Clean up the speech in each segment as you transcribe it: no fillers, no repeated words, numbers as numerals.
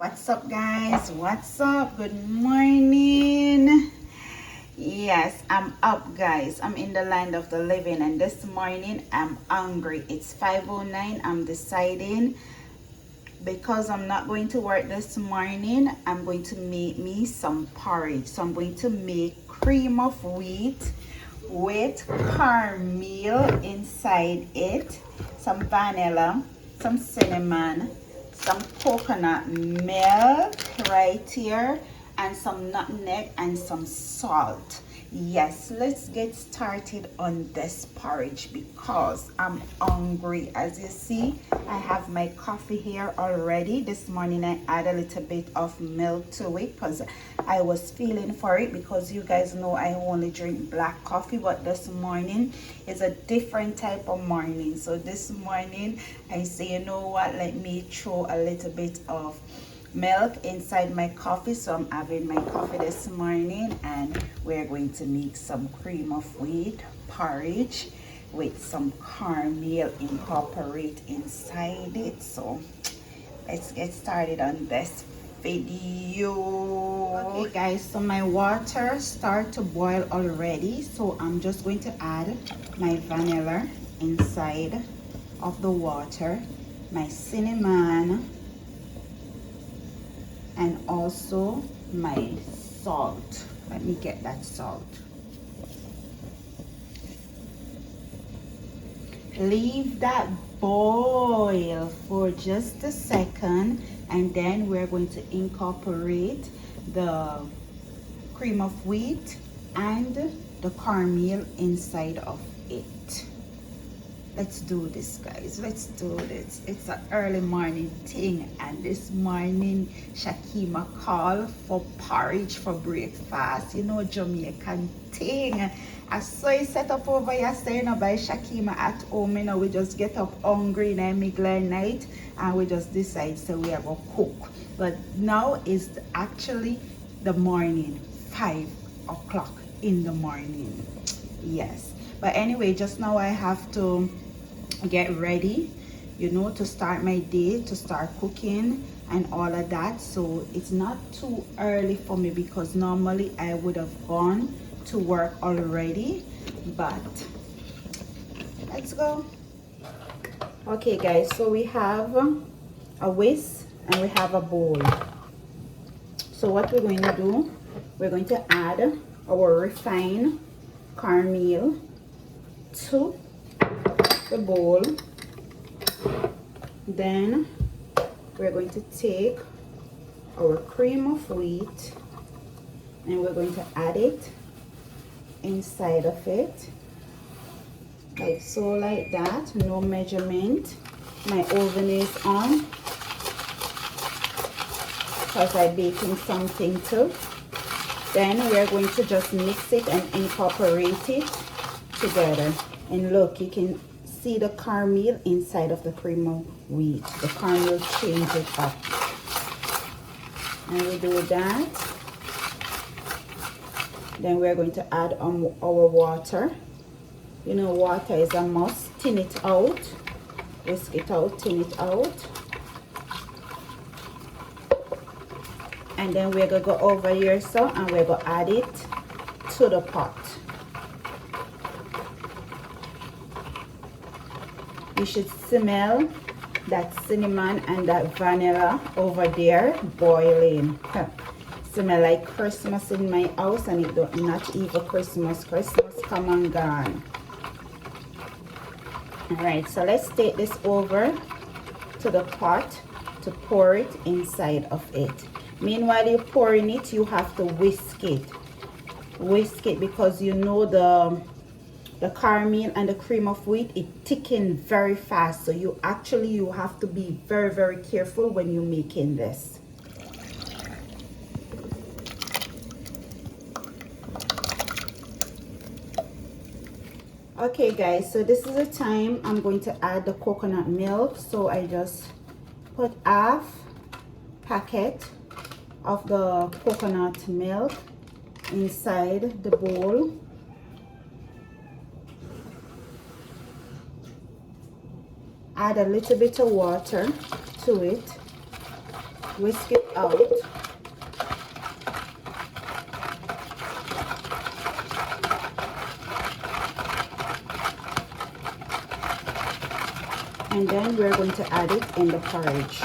What's up, guys? What's up? Good morning. Yes, I'm up, guys. I'm in the land of the living, and this morning I'm hungry. It's 5:09. I'm deciding because I'm not going to work this morning, I'm going to make me some porridge. So I'm going to make cream of wheat with caramel inside it, some vanilla, some cinnamon, some coconut milk right here, and some nutmeg and some salt. Yes, let's get started on this porridge because I'm hungry. As you see, I have my coffee here already. This morning I add a little bit of milk to it because I was feeling for it, because you guys know I only drink black coffee, but this morning is a different type of morning. So this morning I say, you know what, let me throw a little bit of milk inside my coffee. So I'm having my coffee this morning, and we're going to make some cream of wheat porridge with some caramel incorporate inside it. So let's get started on this video. Okay guys, so my water start to boil already, so I'm just going to add my vanilla inside of the water, my cinnamon, and also my salt. Let me get that salt. Leave that boil for just a second, and then we're going to incorporate the cream of wheat and the caramel inside of it. Let's do this, guys. Let's do this. It's an early morning thing, and this morning Shakima called for porridge for breakfast. You know, Jamaican thing. I saw it set up over yesterday, you know, by Shakima at home. You know, we just get up hungry in the middle of the night, and we just decide, so we are going to cook. But now is actually the morning, 5 o'clock in the morning. Yes. But anyway, just now I have to get ready, you know, to start my day, to start cooking and all of that. So it's not too early for me, because normally I would have gone to work already. But let's go. Okay guys, so we have a whisk and we have a bowl. So what we're going to do, we're going to add our refined caramel to the bowl. Then we're going to take our cream of wheat and we're going to add it inside of it, like so, like that. No measurement. My oven is on because I'm baking something too. Then we're going to just mix it and incorporate it together. And look, you can see the caramel inside of the cream of wheat. The caramel changes up. And we do that. Then we're going to add our water. You know, water is a must. Thin it out. Whisk it out, thin it out. And then we're going to go over here, so, and we're going to add it to the pot. You should smell that cinnamon and that vanilla over there boiling. Smell like Christmas in my house, and it don't, not even Christmas. Christmas come and gone. Alright, so let's take this over to the pot to pour it inside of it. Meanwhile you're pouring it, you have to whisk it. Whisk it, because you know the caramel and the cream of wheat, it thickens very fast. So you have to be very, very careful when you're making this. Okay guys, so this is the time I'm going to add the coconut milk. So I just put half packet of the coconut milk inside the bowl. Add a little bit of water to it. whisk it out. And then we're going to add it in the porridge.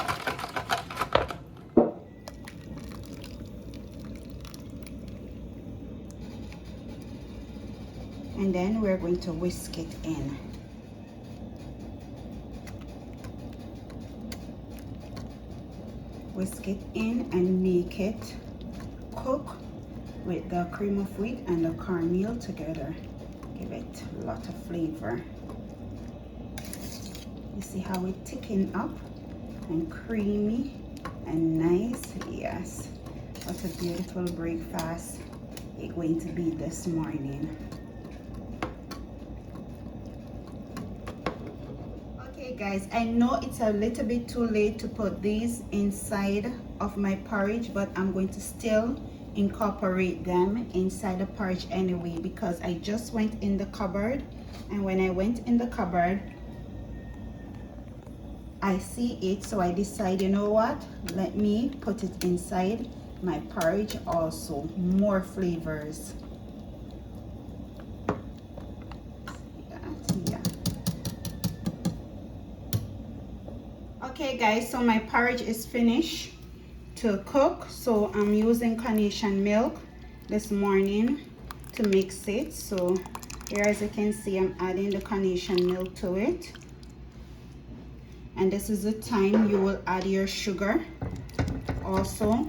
And then we're going to whisk it in. Whisk it in and make it cook with the cream of wheat and the cornmeal together. Give it a lot of flavor. You see how it thicken up and creamy and nice? Yes, what a beautiful breakfast it's going to be this morning. Okay guys, I know it's a little bit too late to put these inside of my porridge, but I'm going to still incorporate them inside the porridge anyway, because I just went in the cupboard, and when I went in the cupboard I see it, so I decide, you know what, let me put it inside my porridge also. More flavors. Yeah. Okay guys, so my porridge is finished to cook, so I'm using carnation milk this morning to mix it. So here, as you can see, I'm adding the carnation milk to it, and this is the time you will add your sugar also.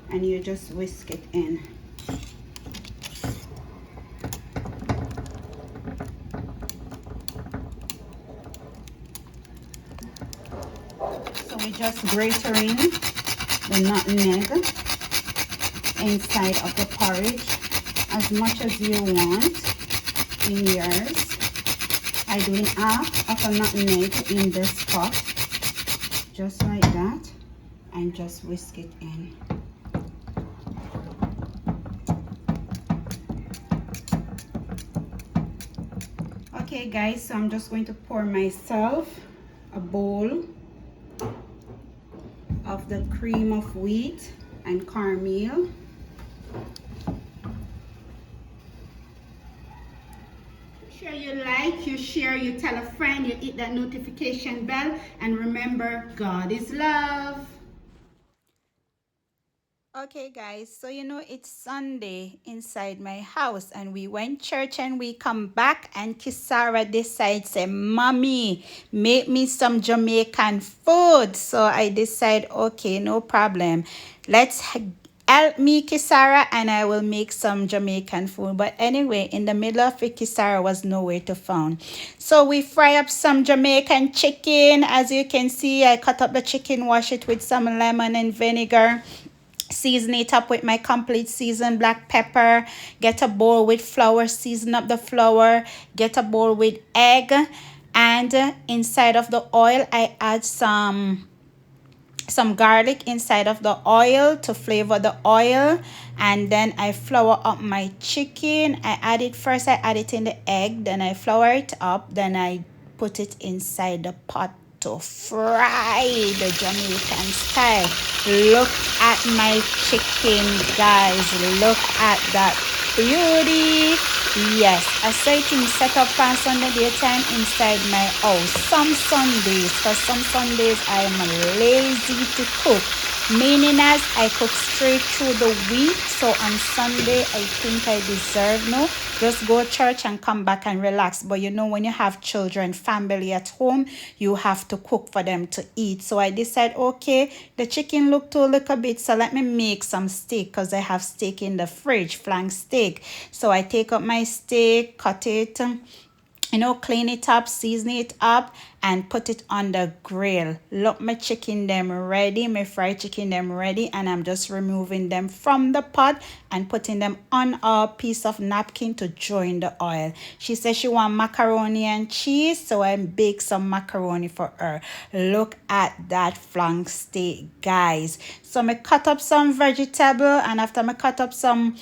And you just whisk it in. So we're just grating the nutmeg inside of the porridge as much as you want in yours. I'm doing half of a nutmeg in this pot, just like that, and just whisk it in. Okay guys, so I'm just going to pour myself a bowl of the cream of wheat and cornmeal. Sure you like, you share, you tell a friend, you hit that notification bell, and remember, God is love. Okay guys, so you know it's Sunday inside my house, and we went church and we come back, and Kisara decides, say, Mommy, make me some Jamaican food. So I decide, okay, no problem. Let's help me, Kisara, and I will make some Jamaican food. But anyway, in the middle of it, Kisara was nowhere to found. So we fry up some Jamaican chicken. As you can see, I cut up the chicken, wash it with some lemon and vinegar. Season it up with my complete seasoned black pepper. Get a bowl with flour, season up the flour. Get a bowl with egg, and inside of the oil I add some garlic inside of the oil to flavor the oil, and then I flour up my chicken. I add it first, I add it in the egg, then I flour it up, then I put it inside the pot to fry the Jamaican style. Look at my chicken, guys. Look at that beauty. Yes, I say to set up on Sunday daytime inside my house. Some Sundays, because some Sundays I am lazy to cook, meaning as I cook straight through the week. So on Sunday I think I deserve no just go to church and come back and relax. But you know, when you have children, family at home, you have to cook for them to eat. So I decided, okay, the chicken looked a little bit, so let me make some steak, because I have steak in the fridge, flank steak. So I take up my steak, cut it, you know, clean it up, season it up, and put it on the grill. Look, my chicken them ready, my fried chicken them ready, and I'm just removing them from the pot and putting them on a piece of napkin to join the oil. She says she want macaroni and cheese, so I bake some macaroni for her. Look at that flank steak, guys. So I cut up some vegetable, and after I cut up some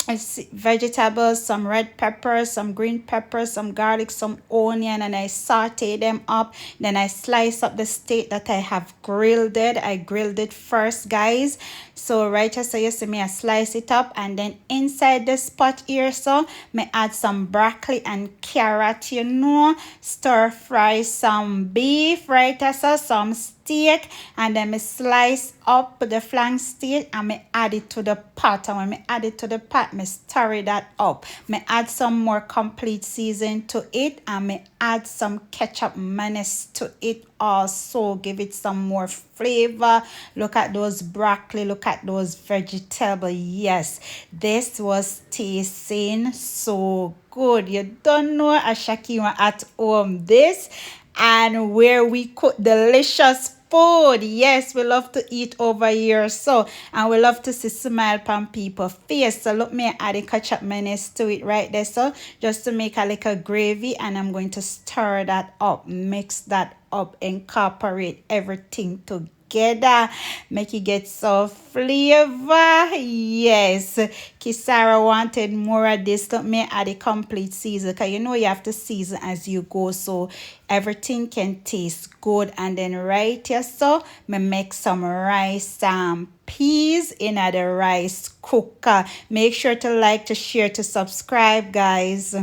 vegetables, some red peppers, some green peppers, some garlic, some onion, and I saute them up. Then I slice up the steak that I have grilled it. I grilled it first, guys. So right as so you see me, I slice it up, and then inside this pot here, so me add some broccoli and carrot, you know, stir fry some beef, right as so some steak, and then me slice up the flank steak and me add it to the pot. And when me add it to the pot, me stir that up. Me add some more complete season to it, and me add some ketchup mayonnaise to it also. Give it some more flavor. Look at those broccoli, look at those vegetables. Yes, this was tasting so good. You don't know a Shakima at home this, and where we cook delicious food. Yes, we love to eat over here, so, and we love to see smile on people face. So look, me add a ketchup mayonnaise to it right there, so just to make a little gravy, and I'm going to stir that up, mix that up, incorporate everything together, make it get so flavor. Yes, Kisara wanted more of this. Let me add a complete season, because you know you have to season as you go, so everything can taste good. And then right here, so me make some rice peas in the rice cooker. Make sure to like, to share, to subscribe, guys.